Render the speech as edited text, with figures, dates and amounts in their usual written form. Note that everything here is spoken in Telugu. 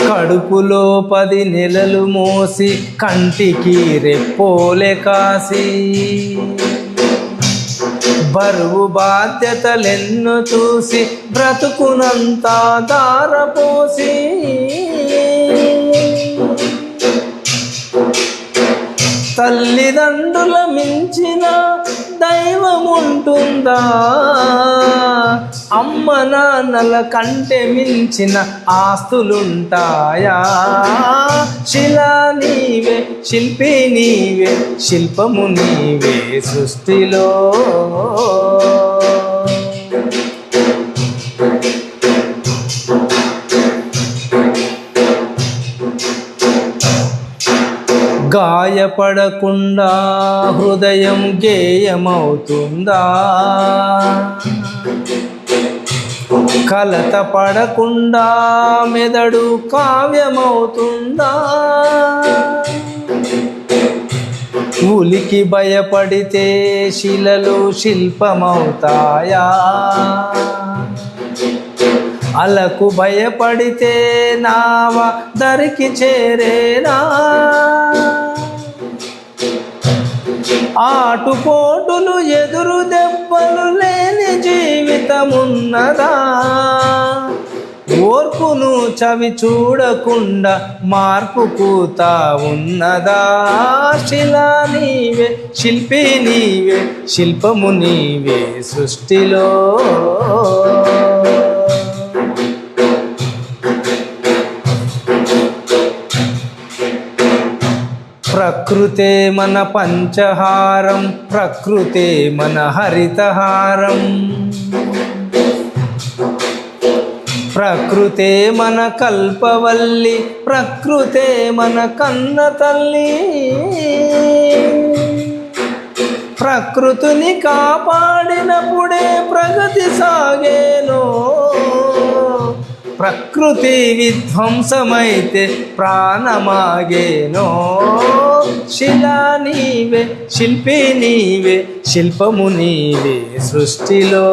కడుపులో 10 నెలలు మోసి కంటికి రెప్పోలే కాసి బరువు బాధ్యతలెన్నో చూసి బ్రతుకునంతా దారపోసి తల్లిదండ్రుల మించిన దైవం ఉంటుందా? అమ్మ నాన్నల కంటే మించిన ఆస్తులుంటాయా? శిలా నీవే, శిల్పి నీవే, శిల్పము నీవే సృష్టిలో. గాయపడకుండా హృదయం గేయమవుతుందా? కలత పడకుండా మెదడు కావ్యమవుతుందా? ఉలికి భయపడితే శిలలు శిల్పమవుతాయా? అలకు భయపడితే నావ దరికి చేరేనా? ఆటుపోటులు ఎదురు దెబ్బలు లేని జీవితమున్నదా? ఓర్పును చవి చూడకుండా మార్పుకు ఉన్నదా? శిలా నీవే, శిల్పి నీవే, శిల్పము నీవే సృష్టిలో. ప్రకృతే మన పంచహారం, ప్రకృతే మన హరితహారం, ప్రకృతే మన కల్పవల్లి, ప్రకృతే మన కన్న తల్లి. ప్రకృతిని కాపాడినప్పుడే ప్రగతి సాగేనో. ప్రకృతి విధ్వంసమైతే ప్రాణమాగేనో. శిలా నీవే, శిల్పి నీవే, శిల్పము నీవే సృష్టిలో.